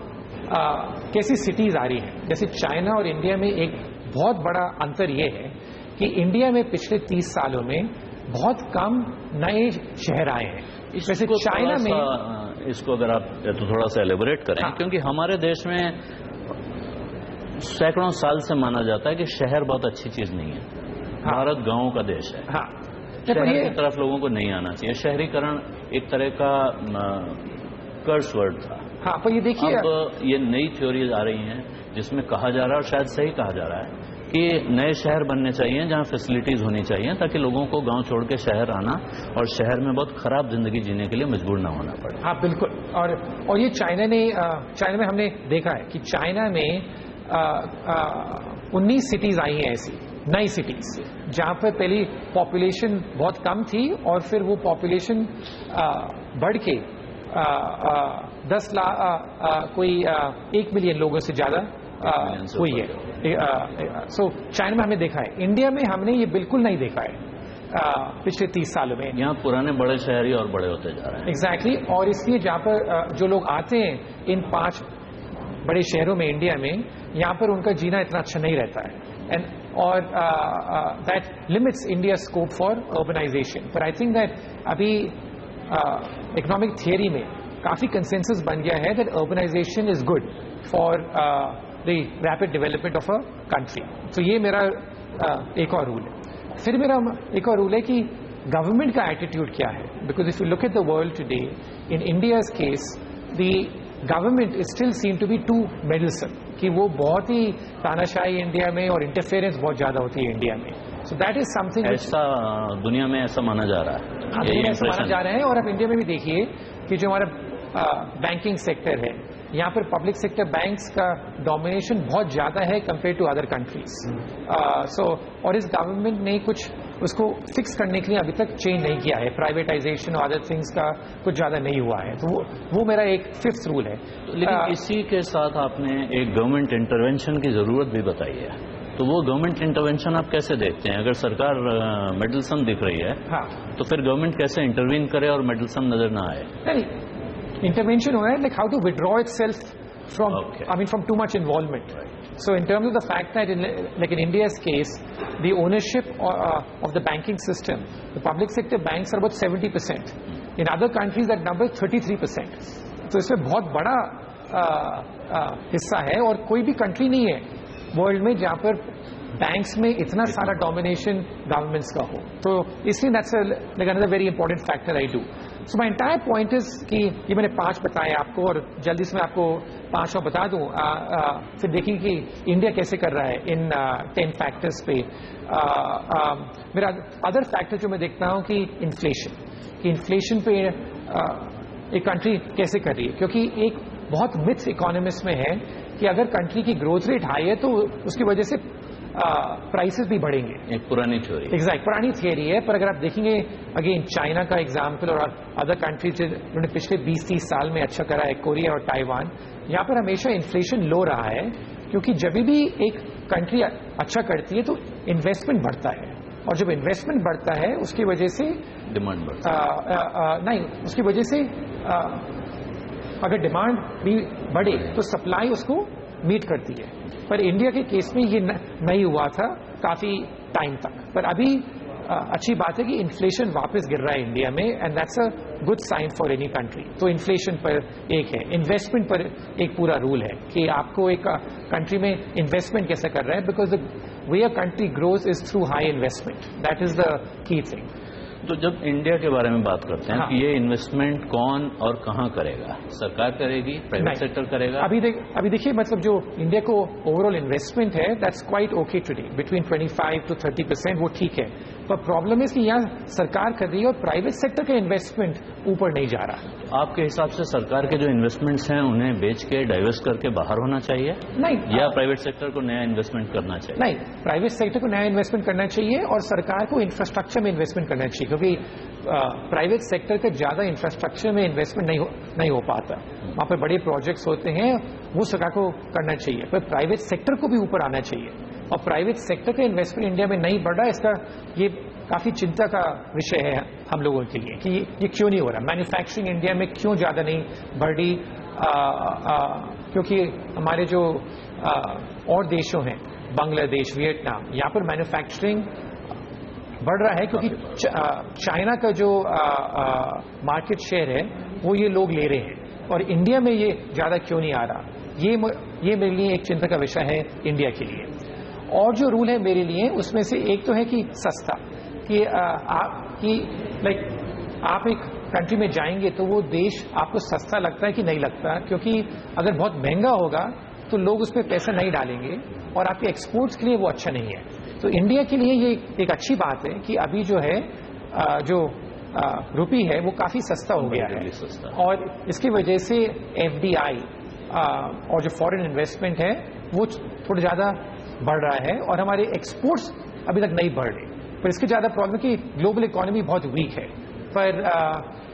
कैसी सिटीज आ रही हैं. जैसे चाइना और इंडिया में एक बहुत बड़ा अंतर ये है कि इंडिया में पिछले 30 सालों में बहुत कम नए शहर आए हैं. वैसे चाइना में इसको अगर आप तो थोड़ा सा एलेबोरेट करें. हाँ. क्योंकि हमारे देश में सैकड़ों साल से माना जाता है कि शहर बहुत अच्छी चीज नहीं है. भारत गांवों का देश है. हाँ, शहर की तरफ लोगों को नहीं आना चाहिए. शहरीकरण एक तरह का कर्स वर्ड था. हाँ, पर ये देखिए, अब ये नई थ्योरीज आ रही हैं जिसमें कहा जा रहा है, और शायद सही कहा जा रहा है, कि नए शहर बनने चाहिए जहां फैसिलिटीज होनी चाहिए, ताकि लोगों को गांव छोड़ के शहर आना और शहर में बहुत खराब जिंदगी जीने के लिए मजबूर ना होना पड़े. हाँ बिल्कुल. और ये चाइना में हमने देखा है कि चाइना में 19 सिटीज आई हैं ऐसी नई सिटीज, जहां पर पहली पॉपुलेशन बहुत कम थी और फिर वो पॉपुलेशन बढ़ के 10 लाख कोई 1 मिलियन लोगों से ज्यादा हुई है. सो चाइना में हमने देखा है. इंडिया में हमने ये बिल्कुल नहीं देखा है पिछले 30 सालों में. यहाँ पुराने बड़े शहर ही और बड़े होते जा रहे हैं. एग्जैक्टली. और इसलिए जहाँ पर जो लोग आते हैं इन 5 बड़े शहरों में इंडिया में, यहाँ पर उनका जीना इतना अच्छा नहीं रहता है. और that limits India scope for urbanisation. पर आई थिंक दैट अभी इकोनॉमिक थियरी में काफी कंसेंसस बन गया है that urbanisation is good for the rapid development of a country. तो ये मेरा एक और रूल है. फिर मेरा एक और रूल है कि गवर्नमेंट का एटीट्यूड क्या है. Because if you look at the world today, in India's case the government is still seen to be too meddlesome, कि वो बहुत ही तानाशाही इंडिया में और इंटरफेरेंस बहुत ज्यादा होती है इंडिया में. सो दैट इज समथिंग ऐसा दुनिया में ऐसा माना जा रहा है. हाँ, दुनिया में ऐसा माना जा रहा है. और अब इंडिया में भी देखिए कि जो हमारा बैंकिंग सेक्टर है, यहाँ पर पब्लिक सेक्टर बैंक्स का डोमिनेशन बहुत ज्यादा है कंपेयर टू अदर कंट्रीज. और इस गवर्नमेंट ने कुछ उसको फिक्स करने के लिए अभी तक चेंज नहीं किया है. प्राइवेटाइजेशन और अदर थिंग्स का कुछ ज्यादा नहीं हुआ है. तो वो मेरा एक 5th रूल है. लेकिन इसी के साथ आपने एक गवर्नमेंट इंटरवेंशन की जरूरत भी बताई है. तो वो गवर्नमेंट इंटरवेंशन आप कैसे देखते हैं? अगर सरकार मेडलसम दिख रही है, हाँ, तो फिर गवर्नमेंट कैसे इंटरवीन करे और मेडलसम नजर ना आए? नहीं, इंटरवेंशन हो रहा है, like how to withdraw itself from too much involvement. So in terms of the fact that like in India's case, the ownership of the banking system, the public sector banks are about 70%. In other countries that number is 33%. तो इसमें बहुत बड़ा हिस्सा है. और कोई भी country नहीं है वर्ल्ड में जहाँ पर बैंक्स में इतना सारा डोमिनेशन गवर्नमेंट्स का हो. तो इसलिए that's like another very important factor I do. So my entire point is कि ये मैंने 5 बताए आपको, और जल्दी से मैं आपको 5 और बता दूं. फिर देखिए कि इंडिया कैसे कर रहा है इन 10 फैक्टर्स पे. मेरा अदर फैक्टर जो मैं देखता हूं कि इन्फ्लेशन पे एक कंट्री कैसे कर रही है. क्योंकि एक बहुत मिथ इकोनॉमिस्ट में है कि अगर कंट्री की ग्रोथ रेट हाई है तो उसकी वजह से प्राइसेस भी बढ़ेंगे. एक पुरानी थ्योरी. एग्जैक्ट, पुरानी थियरी है. पर अगर आप देखेंगे अगेन चाइना का एग्जाम्पल और अदर कंट्रीज जिन्होंने पिछले 20-30 साल में अच्छा करा है, कोरिया और ताइवान, यहाँ पर हमेशा इन्फ्लेशन लो रहा है. क्योंकि जब भी एक कंट्री अच्छा करती है तो इन्वेस्टमेंट बढ़ता है, और जब इन्वेस्टमेंट बढ़ता है उसकी वजह से डिमांड बढ़ता नहीं, उसकी वजह से अगर डिमांड भी बढ़े तो सप्लाई उसको मीट करती है. पर इंडिया के केस में ये नहीं हुआ था काफी टाइम तक. पर अभी अच्छी बात है कि इन्फ्लेशन वापस गिर रहा है इंडिया में, and that's a good sign for any country. तो इन्फ्लेशन पर एक है. इन्वेस्टमेंट पर एक पूरा रूल है कि आपको एक कंट्री में इन्वेस्टमेंट कैसे कर रहा है, because the way a country grows is through high investment. That is the key thing. तो जब इंडिया के बारे में बात करते हैं, हाँ, कि ये इन्वेस्टमेंट कौन और कहाँ करेगा? सरकार करेगी, प्राइवेट सेक्टर करेगा? अभी देखिए, मतलब जो इंडिया को ओवरऑल इन्वेस्टमेंट है that's quite okay today, between 25 to 30%, वो ठीक है. पर प्रॉब्लम है कि यहाँ सरकार कर रही है और प्राइवेट सेक्टर का इन्वेस्टमेंट ऊपर नहीं जा रहा. आपके हिसाब से सरकार के जो इन्वेस्टमेंट्स हैं उन्हें बेच के डाइवर्स करके बाहर होना चाहिए? नहीं, या प्राइवेट सेक्टर को नया इन्वेस्टमेंट करना चाहिए? नहीं, प्राइवेट सेक्टर को नया इन्वेस्टमेंट करना चाहिए और सरकार को इंफ्रास्ट्रक्चर में इन्वेस्टमेंट करना चाहिए. क्योंकि प्राइवेट सेक्टर का ज्यादा इंफ्रास्ट्रक्चर में इन्वेस्टमेंट नहीं हो पाता. वहां पर बड़े प्रोजेक्ट्स होते हैं, वो सरकार को करना चाहिए. पर प्राइवेट सेक्टर को भी ऊपर आना चाहिए. और प्राइवेट सेक्टर का इन्वेस्टमेंट इंडिया में नहीं बढ़ रहा है. इसका ये काफी चिंता का विषय है हम लोगों के लिए कि ये क्यों नहीं हो रहा. मैन्युफैक्चरिंग इंडिया में क्यों ज्यादा नहीं बढ़ रही? क्योंकि हमारे जो और देशों हैं, बांग्लादेश, वियतनाम, यहाँ पर मैन्युफैक्चरिंग बढ़ रहा है क्योंकि चाइना का जो मार्केट शेयर है वो ये लोग ले रहे हैं. और इंडिया में ये ज्यादा क्यों नहीं आ रहा, ये मेरे लिए एक चिंता का विषय है इंडिया के लिए. اور جو رول ہے میرے لیے اس میں سے ایک تو ہے کہ سستا، کہ آپ ایک کنٹری میں جائیں گے تو وہ دیش آپ کو سستا لگتا ہے کہ نہیں لگتا، کیونکہ اگر بہت مہنگا ہوگا تو لوگ اس پہ پیسہ نہیں ڈالیں گے اور آپ کے ایکسپورٹس کے لیے وہ اچھا نہیں ہے. تو انڈیا کے لیے یہ ایک اچھی بات ہے کہ ابھی جو ہے جو روپی ہے وہ کافی سستا ہو گیا ہے، اور اس کی وجہ سے FDI اور جو فورن انویسٹمنٹ ہے وہ تھوڑا زیادہ بڑھ رہا ہے، اور ہمارے ایکسپورٹس ابھی تک نہیں بڑھ رہے. پر اس کی زیادہ پرابلم کہ گلوبل اکانومی بہت ویک ہے، پر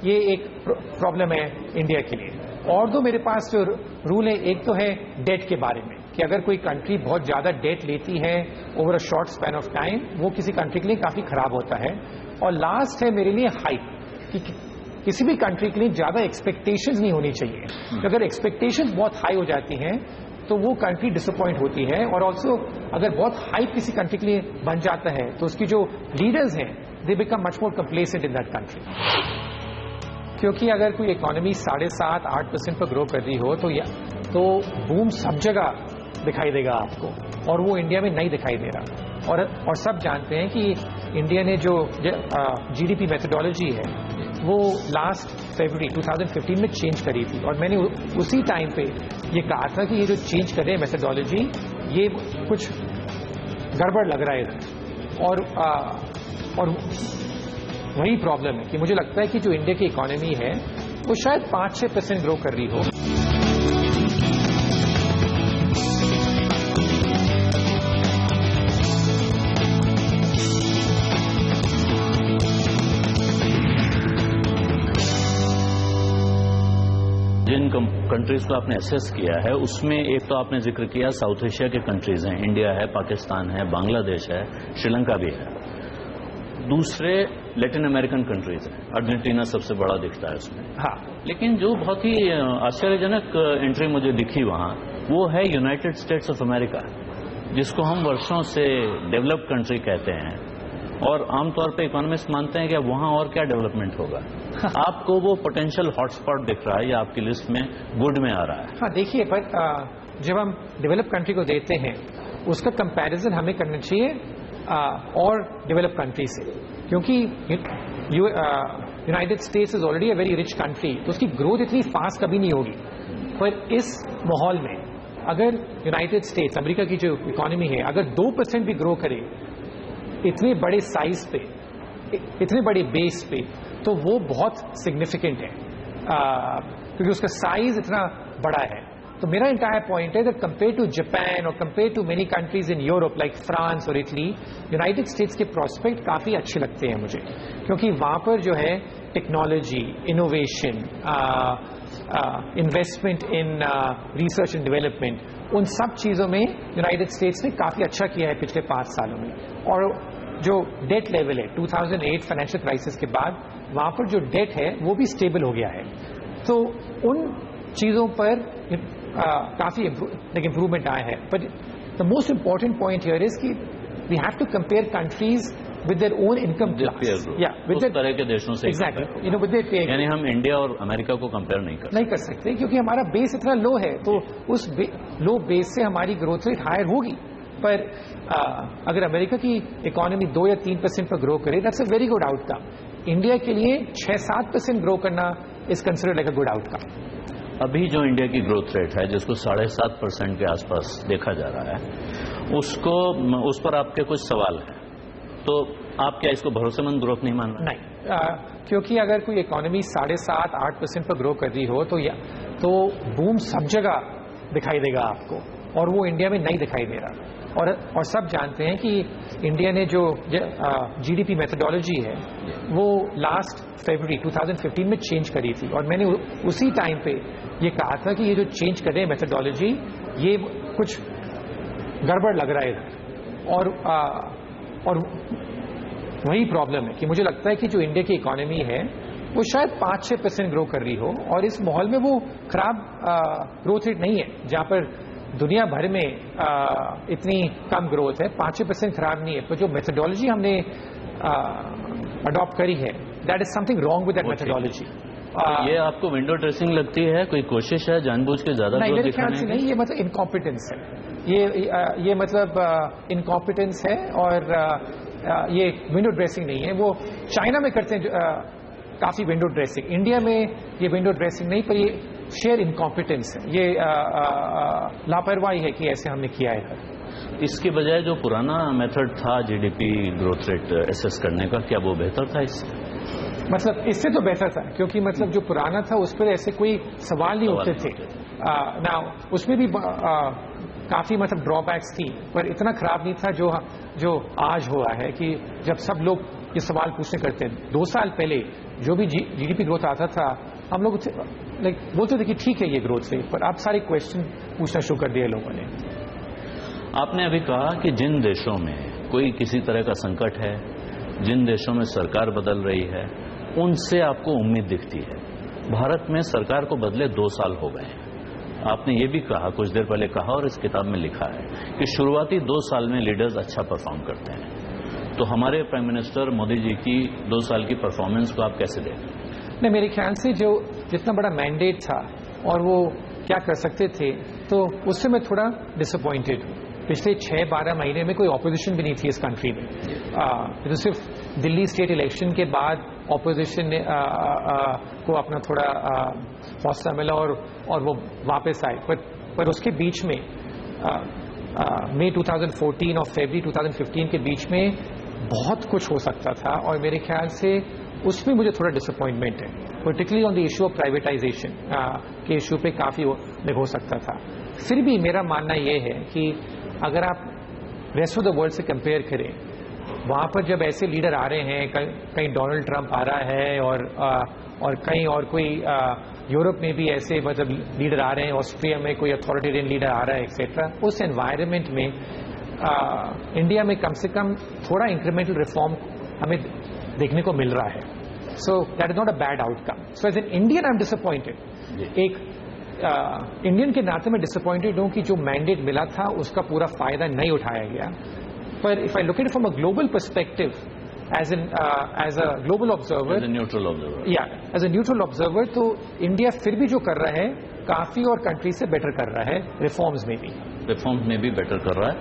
یہ ایک پرابلم ہے انڈیا کے لیے. اور دو میرے پاس جو رول ہے، ایک تو ہے ڈیٹ کے بارے میں، کہ اگر کوئی کنٹری بہت زیادہ ڈیٹ لیتی ہے over a short span of time, وہ کسی کنٹری کے لیے کافی خراب ہوتا ہے. اور لاسٹ ہے میرے لیے ہائپ، کہ کسی بھی کنٹری کے لیے زیادہ ایکسپیکٹیشنز نہیں ہونی چاہیے. اگر ایکسپیکٹیشنز بہت ہائی ہو جاتی ہیں تو وہ کنٹری ڈس اپوائنٹ ہوتی ہے. اور آلسو اگر بہت ہائپ کسی کنٹری کے لیے بن جاتا ہے تو اس کی جو لیڈرز ہیں they become much more complacent in that country. کیونکہ اگر کوئی اکانومی 7.5-8% پر گرو کر رہی ہو تو بوم سب جگہ دکھائی دے گا آپ کو، اور وہ انڈیا میں نہیں دکھائی دے رہا. اور سب جانتے ہیں کہ انڈیا نے جو GDP میتھڈالوجی ہے وہ لاسٹ فیبرری 2015 میں چینج کری تھی، اور میں نے اسی ٹائم پہ یہ کہا تھا کہ یہ جو چینج کرے میتھڈالوجی یہ کچھ گڑبڑ لگ رہا ہے ادھر. اور وہی پرابلم ہے کہ مجھے لگتا ہے کہ جو انڈیا کی اکانومی ہے وہ شاید 5-6% گرو کر رہی ہو. جن کنٹریز کو آپ نے اسیس کیا ہے اس میں ایک تو آپ نے ذکر کیا ساؤتھ ایشیا کے کنٹریز ہیں، انڈیا ہے، پاکستان ہے، بنگلہ دیش ہے، شری لنکا بھی ہے. دوسرے لیٹن امریکن کنٹریز ہیں، ارجنٹینا سب سے بڑا دکھتا ہے اس میں. ہاں، لیکن جو بہت ہی آشچر جنک انٹری مجھے دکھی وہاں وہ ہے یونائٹڈ اسٹیٹس آف امریکہ، جس کو ہم برسوں سے ڈیولپڈ کنٹری کہتے ہیں، اور عام طور پہ اکانومسٹ مانتے ہیں کہ وہاں اور کیا ڈیولپمنٹ ہوگا. آپ کو وہ پوٹینشیل ہاٹ اسپاٹ دکھ رہا ہے یا آپ کی لسٹ میں گڈ میں آ رہا ہے؟ ہاں دیکھیے، پر جب ہم ڈیولپ کنٹری کو دیتے ہیں اس کا کمپیریزن ہمیں کرنا چاہیے اور ڈیولپ کنٹری سے، کیونکہ United States is already a very rich country, تو اس کی گروتھ اتنی فاسٹ کبھی نہیں ہوگی. پر اس ماحول میں اگر یونائٹڈ اسٹیٹس امریکہ کی جو اکانومی ہے اگر 2% بھی گرو کرے اتنے بڑے سائز پہ، اتنے بڑے بیس پہ، تو وہ بہت سگنیفیکنٹ ہے کیونکہ اس کا سائز اتنا بڑا ہے. تو میرا انٹائر پوائنٹ ہے دیٹ کمپیئر ٹو جاپان اور compare to many countries in Europe like France اور اٹلی، یونائٹڈ اسٹیٹس کے پراسپیکٹ کافی اچھے لگتے ہیں مجھے، کیونکہ وہاں پر جو ہے technology, innovation, investment in research and development, ان سب چیزوں میں یونائٹڈ اسٹیٹس نے کافی اچھا کیا ہے پچھلے 5 سالوں میں. اور جو ڈیٹ لیول ہے 2008 فائنینشیل کرائسس کے بعد وہاں پر جو ڈیٹ ہے وہ بھی اسٹیبل ہو گیا ہے. تو ان چیزوں پر کافی امپروومنٹ آیا ہے. But the most important point here is کہ we have to compare countries with their own income class, اس طرح کے دیشوں سے ایگزیکٹلی، یعنی ہم انڈیا اور امریکہ کو کمپیئر نہیں کر سکتے کیونکہ ہمارا بیس اتنا لو ہے. تو اس لو بیس سے ہماری گروتھ ریٹ ہائر ہوگی. پر اگر امریکہ کی اکانومی 2 یا 3% پر گرو کرے that's a very good out come. India کے لیے 6-7% گرو کرنا is considered like a good out کم. ابھی جو انڈیا کی گروتھ ریٹ ہے جس کو 7.5% کے آس پاس دیکھا جا رہا ہے، اس پر آپ کے کچھ سوال ہیں، تو آپ کیا اس کو بھروسے مند گروتھ نہیں مان رہے؟ نہیں، کیونکہ اگر کوئی اکانومی 7.5-8% پر گرو کر رہی ہو تو بوم سب جگہ دکھائی دے گا آپ کو، اور وہ انڈیا میں نہیں دکھائی دے رہا. اور سب جانتے ہیں کہ انڈیا نے جو GDP میتھڈالوجی ہے وہ لاسٹ فیبرری 2015 میں چینج کری تھی، اور میں نے اسی ٹائم پہ یہ کہا تھا کہ یہ جو چینج کرے میتھڈالوجی یہ کچھ گڑبڑ لگ رہا ہے ادھر. اور وہی پرابلم ہے کہ مجھے لگتا ہے کہ جو انڈیا کی اکانومی ہے وہ شاید 5-6% گرو کر رہی ہو، اور اس ماحول میں وہ خراب گروتھ ریٹ نہیں ہے جہاں پر دنیا بھر میں اتنی کم گروتھ ہے. 5-6% خراب نہیں ہے. تو جو میتھڈالوجی ہم نے اڈاپٹ کری ہے that is some thing wrong with that methodology. یہ آپ کو ونڈو ڈریسنگ لگتی ہے؟ کوئی کوشش ہے جان بوجھ کے زیادہ نہیں، میرے خیال سے نہیں، یہ مطلب انکمپیٹنس ہے. یہ مطلب انکمپیٹنس ہے اور یہ ونڈو ڈریسنگ نہیں ہے. وہ چائنا میں کرتے ہیں کافی ونڈو ڈریسنگ, انڈیا میں یہ ونڈو ڈریسنگ نہیں, پر یہ شیئر انکمپیٹنس ہے, یہ لاپرواہی ہے کہ ایسے ہم نے کیا ہے. اس کے بجائے جو پرانا میتھڈ تھا G D P growth rate assess کرنے کا, کیا وہ بہتر تھا اس سے؟ مطلب اس سے تو بہتر تھا, کیونکہ مطلب جو پرانا تھا اس پر ایسے کوئی سوال نہیں اٹھتے تھے. نا اس میں بھی کافی مطلب ڈرا بیکس تھی, پر اتنا خراب نہیں تھا جو آج ہوا ہے کہ جب سب لوگ یہ سوال پوچھنے کرتے ہیں. 2 سال پہلے جو بھی جی ڈی پی گروتھ آتا تھا ہم لوگ لائک بولتے تھے کہ ٹھیک ہے یہ گروتھ ریٹ, پر اب سارے کوشچن پوچھنا شروع کر دیا لوگوں نے. آپ نے ابھی کہا کہ جن دیشوں میں کوئی کسی طرح کا سنکٹ ہے, جن دیشوں میں سرکار بدل رہی ہے, ان سے آپ کو امید دکھتی ہے. بھارت میں سرکار کو بدلے 2 سال ہو گئے ہیں. آپ نے یہ بھی کہا, کچھ دیر پہلے کہا اور اس کتاب میں لکھا ہے کہ شروعاتی 2 سال میں لیڈرز اچھا پرفارم کرتے ہیں. تو ہمارے پرائم منسٹر مودی جی کی 2 سال کی پرفارمنس کو آپ کیسے دیکھیں؟ نہیں, میرے خیال سے جو جتنا بڑا مینڈیٹ تھا اور وہ کیا کر سکتے تھے, تو اس سے میں تھوڑا ڈس اپوائنٹڈ ہوں. پچھلے 6-12 مہینے میں کوئی اپوزیشن بھی نہیں تھی اس کنٹری میں. تو صرف دلی اسٹیٹ الیکشن کے بعد اپوزیشن نے کو اپنا تھوڑا حوصلہ ملا اور وہ واپس آئے. پر اس کے بیچ میں مئی 2014 اور فیبری 2015 کے بیچ میں بہت کچھ ہو سکتا تھا, اور میرے خیال سے اس میں مجھے تھوڑا ڈس اپوائنٹمنٹ ہے, particularly on the issue of privatisation کے ایشو پہ کافی ہو سکتا تھا. پھر بھی میرا ماننا یہ ہے کہ اگر آپ ریسٹ آف دا ورلڈ سے کمپیئر کریں, وہاں پر جب ایسے لیڈر آ رہے ہیں, کہیں ڈونلڈ ٹرمپ آ رہا ہے اور کہیں اور کوئی یورپ میں بھی ایسے مطلب لیڈر آ رہے ہیں, آسٹریا میں کوئی اتھارٹیرین لیڈر آ رہا ہے ایکسیٹرا, اس انوائرمنٹ میں انڈیا میں کم سے کم تھوڑا انکریمنٹل ریفارم ہمیں دیکھنے کو مل رہا ہے. So that is not a bad outcome. So as an Indian I am disappointed. ایک انڈین کے ناطے میں ڈس اپوائنٹڈ ہوں کہ جو مینڈیٹ ملا تھا اس کا پورا فائدہ نہیں اٹھایا گیا. پر if I look at from a global perspective as a global observer, as a neutral observer, تو انڈیا پھر بھی جو کر رہا ہے کافی اور کنٹری سے بیٹر کر رہا ہے, ریفارمز میں بھی بیٹر کر رہا ہے.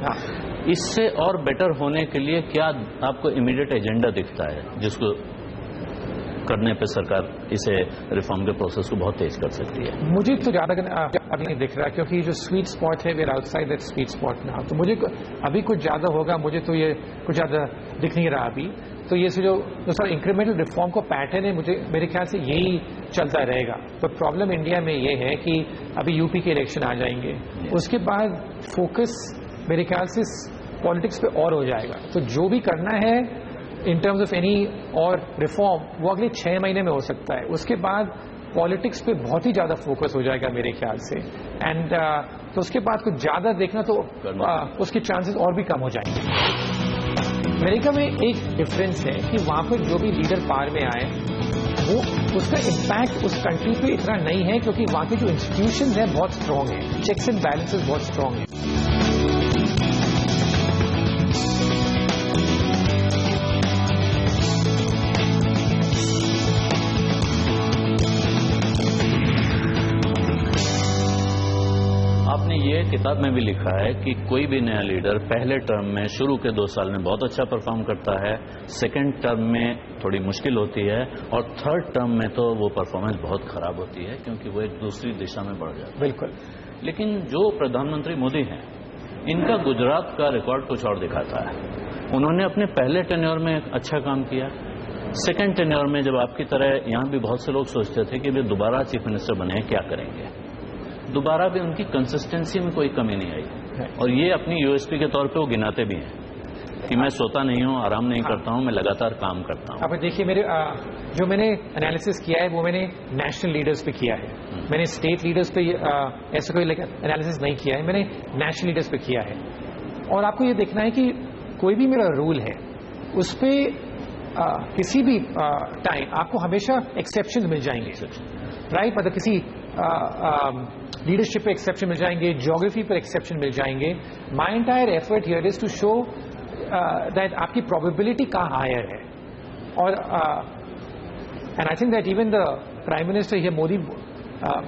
اس سے اور بیٹر ہونے کے لیے کیا آپ کو امیڈیٹ ایجنڈا دکھتا ہے جس کو کرنے پہ سرکار اسے ریفارم کے پروسیس کو بہت تیز کر سکتی ہے؟ مجھے تو زیادہ ابھی نہیں دکھ رہا, کیونکہ جو سویٹ اسپاٹ ہے we are outside that sweet spot نا. تو مجھے ابھی کچھ زیادہ ہوگا, مجھے تو یہ کچھ زیادہ دکھ نہیں رہا ابھی. تو یہ جو سر انکریمنٹل ریفارم کو پیٹرن ہے, میرے خیال سے یہی چلتا رہے گا. تو پرابلم انڈیا میں یہ ہے کہ ابھی یو پی کے الیکشن آ جائیں گے, اس کے بعد فوکس میرے خیال سے پالیٹکس پہ اور ہو جائے گا. تو جو بھی کرنا ہے ان ٹرمز آف اینی اور ریفارم وہ اگلے 6 مہینے میں ہو سکتا ہے. اس کے بعد پالیٹکس پہ بہت ہی زیادہ فوکس ہو جائے گا میرے خیال سے. اینڈ تو اس کے بعد کچھ زیادہ دیکھنا تو اس کے چانسز اور بھی کم ہو جائیں گے. امریکہ میں ایک ڈفرینس ہے کہ وہاں پر جو بھی لیڈر پار میں آئے وہ اس کا امپیکٹ اس کنٹری پہ اتنا نہیں ہے, کیونکہ وہاں کے جو انسٹیٹیوشنز ہیں بہت اسٹرانگ ہیں, چیکس اینڈ بیلنسز بہت اسٹرانگ ہیں. یہ کتاب میں بھی لکھا ہے کہ کوئی بھی نیا لیڈر پہلے ٹرم میں شروع کے 2 سال میں بہت اچھا پرفارم کرتا ہے, سیکنڈ ٹرم میں تھوڑی مشکل ہوتی ہے, اور تھرڈ ٹرم میں تو وہ پرفارمنس بہت خراب ہوتی ہے کیونکہ وہ ایک دوسری دشا میں بڑھ جاتا ہے. بالکل. لیکن جو پردھان منتری مودی ہیں, ان کا گجرات کا ریکارڈ کچھ اور دکھاتا ہے. انہوں نے اپنے پہلے ٹینیور میں اچھا کام کیا, سیکنڈ ٹینیور میں جب آپ کی طرح یہاں بھی بہت سے لوگ سوچتے تھے کہ وہ دوبارہ چیف منسٹر بنے ہیں, کیا کریں گے, دوبارہ بھی ان کی کنسسٹنسی میں کوئی کمی نہیں آئی. اور یہ اپنی یو ایس پی کے طور پہ وہ گناتے بھی ہیں کہ میں سوتا نہیں ہوں, آرام نہیں کرتا ہوں, میں لگاتار کام کرتا ہوں. اب دیکھیے جو میں نے انالیسس کیا ہے وہ میں نے نیشنل لیڈرز پہ کیا ہے, میں نے اسٹیٹ لیڈرز پہ ایسا کوئی انالیسس نہیں کیا ہے, میں نے نیشنل لیڈرز پہ کیا ہے. اور آپ کو یہ دیکھنا ہے کہ کوئی بھی میرا رول ہے اس پہ کسی بھی ٹائم آپ کو ہمیشہ ایکسیپشن مل جائیں گے, رائٹ. مطلب کسی لیڈرشپ پہ ایکسیپشن مل جائیں گے, جیوگرافی پر ایکسیپشن مل جائیں گے. My entire effort here is to show that آپ کی پروبیبلٹی کہاں ہائر ہے. اور and I think that even the prime minister here Modi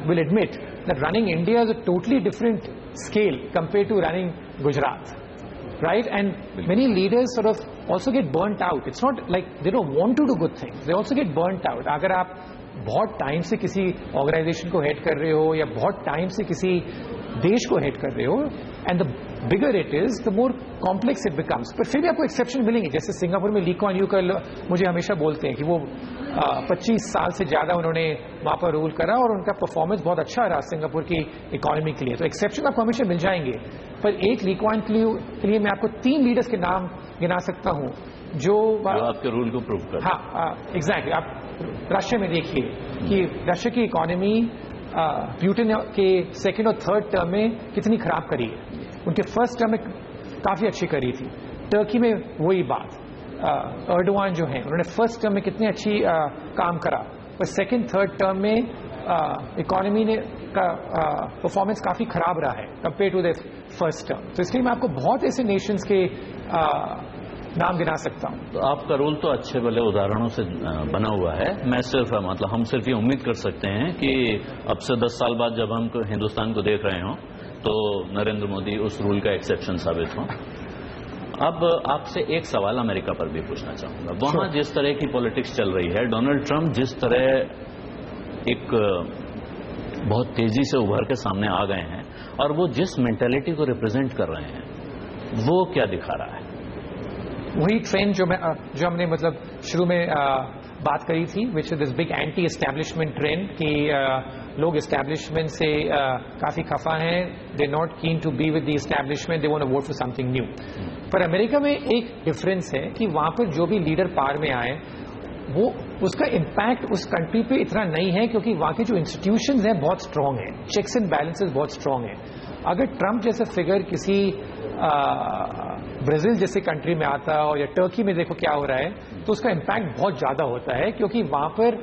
will admit that running India is a totally different scale compared to running Gujarat, right? And many leaders sort of also get burnt out. It's not like they don't want to do good things. They also get burnt out. अगर आप बहुत time से किसी organisation को head कर रहे हो या बहुत टाइम से किसी देश को हेड कर रहे हो, and the bigger it is the more complex it becomes. पर फिर भी आपको एक्सेप्शन मिलेंगे. जैसे सिंगापुर में ली कुआन यू का मुझे हमेशा बोलते हैं कि वो 25 साल से ज्यादा उन्होंने वहां पर रूल करा और उनका परफॉर्मेंस बहुत अच्छा रहा सिंगापुर की इकोनॉमी के लिए. तो एक्सेप्शन आपको हमेशा मिल जाएंगे. पर एक ली कुआन के लिए मैं आपको 3 लीडर्स के नाम गिना सकता हूं जो आपके रूल को प्रूव कर. हाँ, एग्जैक्टली. आप रशिया में देखिए कि रशिया की इकोनॉमी पुतिन के सेकंड और थर्ड टर्म में कितनी खराब करी है. उनके फर्स्ट टर्म में काफी अच्छी करी थी. टर्की में वही बात. एर्डोगान जो है उन्होंने फर्स्ट टर्म में कितनी अच्छी काम करा, पर सेकंड थर्ड टर्म में इकोनॉमी ने का परफॉर्मेंस काफी खराब रहा है compare to the first term. तो इसलिए मैं आपको बहुत ऐसे नेशंस के नाम गिना सकता हूं. तो आपका रोल तो अच्छे भले उदाहरणों से बना हुआ है. मैं सिर्फ मतलब हम सिर्फ ये उम्मीद कर सकते हैं कि अब से 10 साल बाद जब हम हिंदुस्तान को देख रहे हों तो नरेंद्र मोदी उस रूल का एक्सेप्शन साबित हो. अब आपसे एक सवाल अमेरिका पर भी पूछना चाहूंगा. वहां जिस तरह की पॉलिटिक्स चल रही है, डोनाल्ड ट्रंप जिस तरह एक बहुत तेजी से उभर के सामने आ गए हैं और वो जिस मेंटेलिटी को रिप्रेजेंट कर रहे हैं वो क्या दिखा रहा है? वही ट्रेंड जो हमने मतलब शुरू में बात करी थी, which is this big anti establishment trend कि लोग एस्टैब्लिशमेंट से काफी खफा हैं. They not keen to be with the establishment, they want to vote for something new. पर अमेरिका में एक डिफरेंस है कि वहां पर जो भी लीडर पावर में आए वो उसका इम्पैक्ट उस कंट्री पे इतना नहीं है क्योंकि वहां के जो इंस्टीट्यूशंस हैं बहुत स्ट्रांग हैं. चेक्स एंड बैलेंसेस बहुत स्ट्रांग हैं. अगर ट्रंप जैसा फिगर किसी ब्राजील जैसे कंट्री में आता और या टर्की में देखो क्या हो रहा है, तो उसका इम्पैक्ट बहुत ज्यादा होता है क्योंकि वहां पर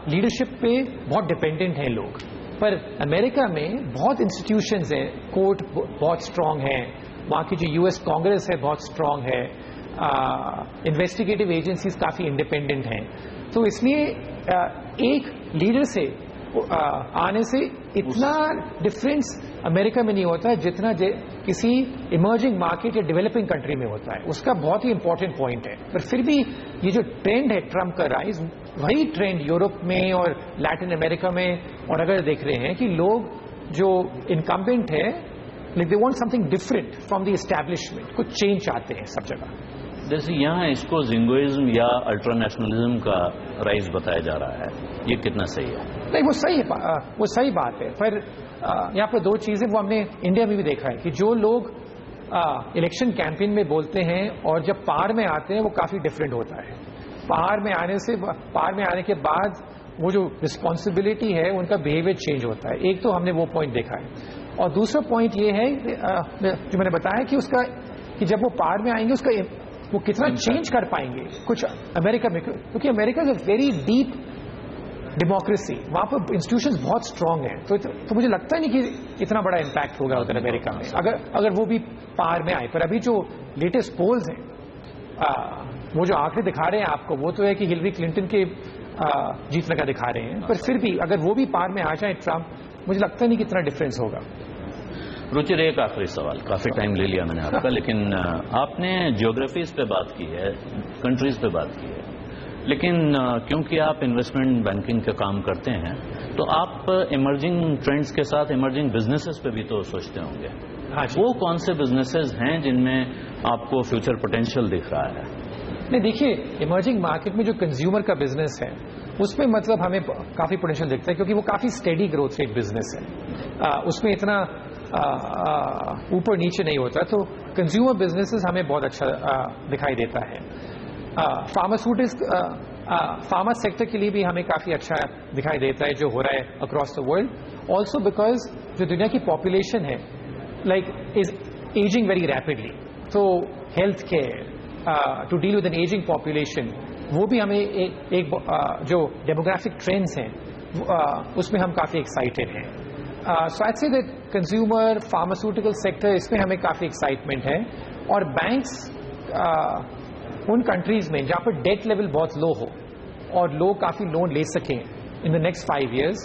लीडरशिप पे बहुत डिपेंडेंट हैं लोग. पर अमेरिका में बहुत इंस्टीट्यूशंस हैं. कोर्ट बहुत स्ट्रांग है, वहां की जो यूएस कांग्रेस है बहुत स्ट्रांग है, इन्वेस्टिगेटिव एजेंसीज काफी इंडिपेंडेंट हैं. तो इसलिए एक लीडर से आने से इतना डिफरेंस अमेरिका में नहीं होता जितना किसी इमर्जिंग मार्केट या डेवलपिंग कंट्री में होता है. उसका बहुत ही इंपॉर्टेंट पॉइंट है. पर फिर भी ये जो ट्रेंड है ट्रंप का राइज, वही ट्रेंड यूरोप में और लैटिन अमेरिका में और अगर देख रहे हैं कि लोग जो इनकम्बेंट है like they want something different from the establishment. कुछ चेंज चाहते हैं सब जगह. जैसे यहाँ इसको जिंगोइज्म या अल्ट्रानेशनलिज्म का राइज बताया जा रहा है, ये कितना सही है? नहीं, वो सही बात है. पर यहाँ पर 2 चीजें वो हमने इंडिया में भी देखा है कि जो लोग इलेक्शन कैंपेन में बोलते हैं और जब पार में आते हैं वो काफी डिफरेंट होता है. पार में आने के बाद वो जो रिस्पॉन्सिबिलिटी है उनका बिहेवियर चेंज होता है. एक तो हमने वो पॉइंट देखा है. और दूसरा पॉइंट ये है जो मैंने बताया कि जब वो पार में आएंगे उसका वो कितना चेंज कर पाएंगे कुछ अमेरिका में, क्योंकि America is a very deep democracy. वहां पर इंस्टीट्यूशंस बहुत स्ट्रांग हैं. तो मुझे लगता ही नहीं कि इतना बड़ा इम्पैक्ट होगा उधर अमेरिका में अगर वो भी पार में आए. पर अभी जो लेटेस्ट पोल्स हैं वो जो आंकड़े दिखा रहे हैं आपको, वो तो है कि हिलरी क्लिंटन के जीतने का दिखा रहे हैं. पर फिर भी अगर वो भी पार में आ जाए ट्रंप, मुझे लगता नहीं कि इतना डिफरेंस होगा. रुचिर, एक आखिरी सवाल. काफी टाइम ले लिया मैंने आपका, लेकिन आपने ज्योग्राफीज पे बात की है, कंट्रीज पे बात की है, लेकिन क्योंकि आप इन्वेस्टमेंट बैंकिंग का काम करते हैं तो आप इमर्जिंग ट्रेंड्स के साथ इमर्जिंग बिजनेसेस पे भी तो सोचते होंगे. हाँ, वो कौन से बिजनेसेस हैं जिनमें आपको फ्यूचर पोटेंशियल दिख रहा है? नहीं, देखिए, इमर्जिंग मार्केट में जो कंज्यूमर का बिजनेस है उसमें मतलब हमें काफी पोटेंशियल दिखता है क्योंकि वो काफी स्टेडी ग्रोथ रेट बिजनेस है. उसमें इतना ऊपर नीचे नहीं होता. तो कंज्यूमर बिजनेसेस हमें बहुत अच्छा दिखाई देता है. फार्मा सेक्टर के लिए भी हमें काफी अच्छा दिखाई देता है जो हो रहा है across the world. Also because जो दुनिया की पॉपुलेशन है इज एजिंग वेरी रैपिडली. तो health care to deal with an ageing population, वो भी हमें एक जो डेमोग्राफिक ट्रेंड्स हैं उसमें हम काफी एक्साइटेड हैं. सो आई say that consumer pharmaceutical sector, इसमें हमें काफी एक्साइटमेंट है. और बैंक्स उन कंट्रीज में जहां पर डेट लेवल बहुत लो हो और लोग काफी लोन ले सकें इन द नेक्स्ट 5 years,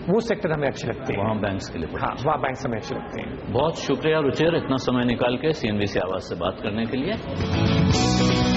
وہ سیکٹر ہمیں اچھے لگتے ہیں. وہاں بینکس کے لیے. ہاں وہاں بینکس ہمیں اچھے لگتے ہیں. بہت شکریہ رچیر اتنا سمے نکال کے CNBC آواز سے بات کرنے کے لیے.